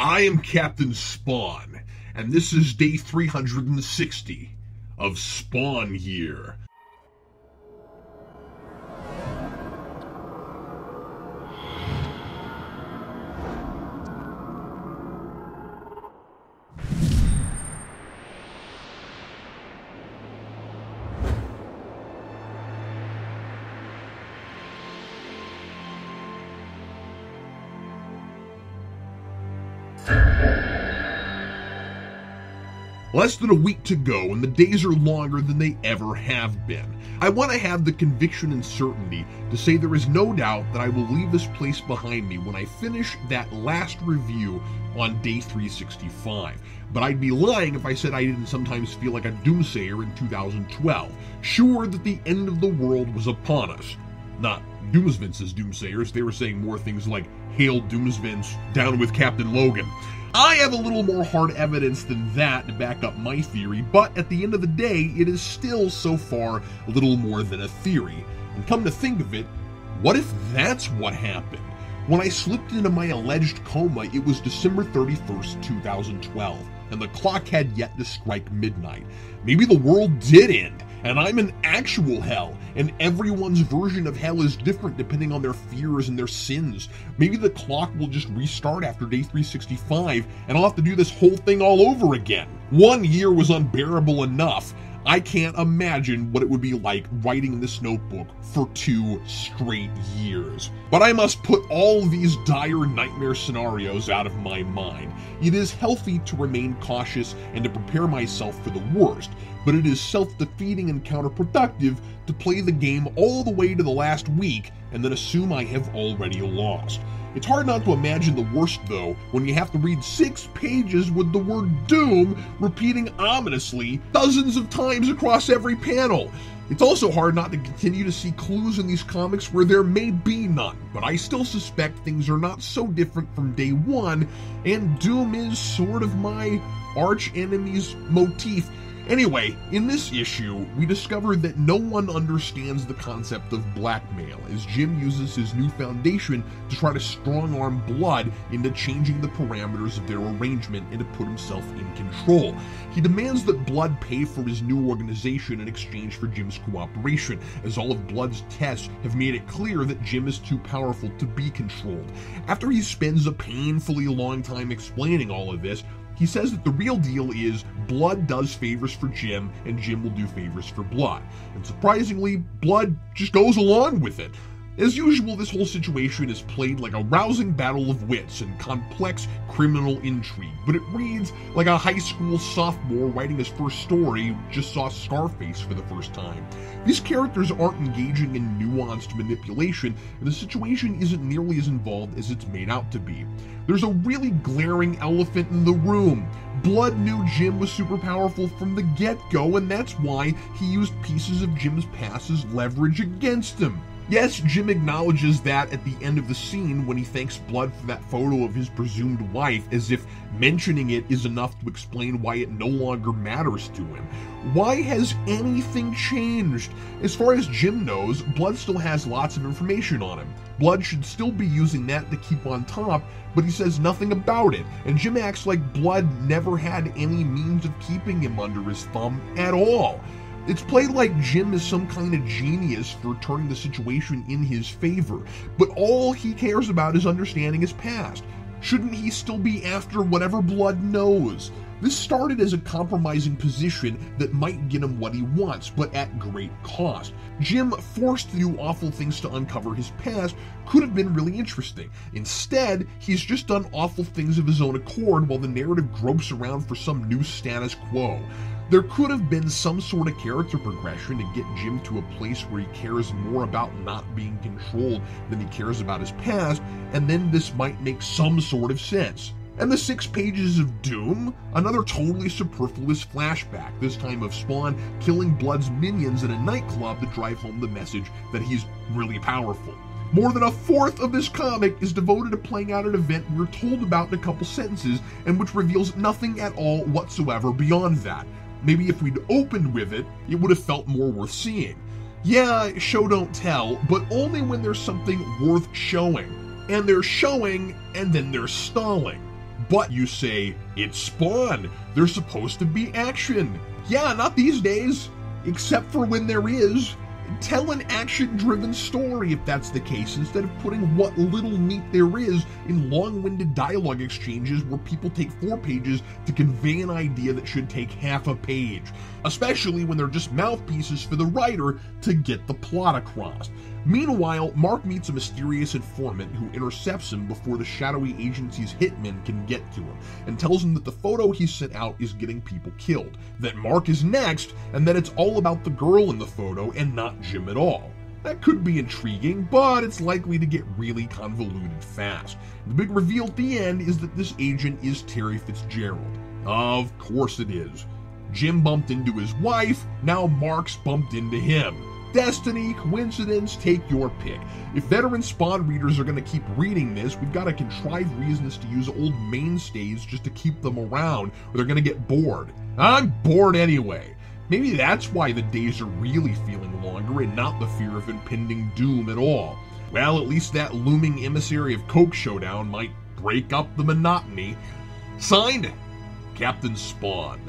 I am Captain Spawn, and this is day 360 of Spawn Year. Less than a week to go, and the days are longer than they ever have been. I want to have the conviction and certainty to say there is no doubt that I will leave this place behind me when I finish that last review on day 365. But I'd be lying if I said I didn't sometimes feel like a doomsayer in 2012, sure that the end of the world was upon us. Not Doomsvince's doomsayers, they were saying more things like, "Hail Doomsvince, down with Captain Logan." I have a little more hard evidence than that to back up my theory, but at the end of the day, it is still, so far, a little more than a theory. And come to think of it, what if that's what happened? When I slipped into my alleged coma, it was December 31st, 2012, and the clock had yet to strike midnight. Maybe the world did end, and I'm in actual hell, and everyone's version of hell is different depending on their fears and their sins. Maybe the clock will just restart after day 365, and I'll have to do this whole thing all over again. 1 year was unbearable enough. I can't imagine what it would be like writing this notebook for 2 straight years. But I must put all these dire nightmare scenarios out of my mind. It is healthy to remain cautious and to prepare myself for the worst, but it is self-defeating and counterproductive to play the game all the way to the last week and then assume I have already lost. It's hard not to imagine the worst, though, when you have to read 6 pages with the word Doom repeating ominously dozens of times across every panel. It's also hard not to continue to see clues in these comics where there may be none, but I still suspect things are not so different from day one, and Doom is sort of my arch-enemy's motif. Anyway, in this issue, we discover that no one understands the concept of blackmail, as Jim uses his new foundation to try to strong-arm Blood into changing the parameters of their arrangement and to put himself in control. He demands that Blood pay for his new organization in exchange for Jim's cooperation, as all of Blood's tests have made it clear that Jim is too powerful to be controlled. After he spends a painfully long time explaining all of this, he says that the real deal is Blood does favors for Jim, and Jim will do favors for Blood. And surprisingly, Blood just goes along with it. As usual, this whole situation is played like a rousing battle of wits and complex criminal intrigue, but it reads like a high school sophomore writing his first story who just saw Scarface for the first time. These characters aren't engaging in nuanced manipulation, and the situation isn't nearly as involved as it's made out to be. There's a really glaring elephant in the room. Blood knew Jim was super powerful from the get-go, and that's why he used pieces of Jim's past as leverage against him. Yes, Jim acknowledges that at the end of the scene when he thanks Blood for that photo of his presumed wife, as if mentioning it is enough to explain why it no longer matters to him. Why has anything changed? As far as Jim knows, Blood still has lots of information on him. Blood should still be using that to keep on top, but he says nothing about it, and Jim acts like Blood never had any means of keeping him under his thumb at all. It's played like Jim is some kind of genius for turning the situation in his favor, but all he cares about is understanding his past. Shouldn't he still be after whatever Blood knows? This started as a compromising position that might get him what he wants, but at great cost. Jim, forced to do awful things to uncover his past, could have been really interesting. Instead, he's just done awful things of his own accord while the narrative gropes around for some new status quo. There could have been some sort of character progression to get Jim to a place where he cares more about not being controlled than he cares about his past, and then this might make some sort of sense. And the 6 pages of Doom? Another totally superfluous flashback, this time of Spawn killing Blood's minions in a nightclub to drive home the message that he's really powerful. More than a fourth of this comic is devoted to playing out an event we're told about in a couple sentences, and which reveals nothing at all whatsoever beyond that. Maybe if we'd opened with it, it would have felt more worth seeing. Yeah, show don't tell, but only when there's something worth showing. And they're showing, and then they're stalling. But you say, it's Spawn. There's supposed to be action. Yeah, not these days. Except for when there is. Tell an action-driven story if that's the case, instead of putting what little meat there is in long-winded dialogue exchanges where people take 4 pages to convey an idea that should take half a page, especially when they're just mouthpieces for the writer to get the plot across. Meanwhile, Mark meets a mysterious informant who intercepts him before the shadowy agency's hitmen can get to him, and tells him that the photo he sent out is getting people killed, that Mark is next, and that it's all about the girl in the photo and not Jim at all. That could be intriguing, but it's likely to get really convoluted fast. The big reveal at the end is that this agent is Terry Fitzgerald. Of course it is. Jim bumped into his wife, now Mark's bumped into him. Destiny, coincidence, take your pick. If veteran Spawn readers are going to keep reading this, we've got to contrive reasons to use old mainstays just to keep them around, or they're going to get bored. I'm bored anyway. Maybe that's why the days are really feeling longer and not the fear of impending doom at all. Well, at least that looming emissary of Coke showdown might break up the monotony. Signed, Captain Spawn.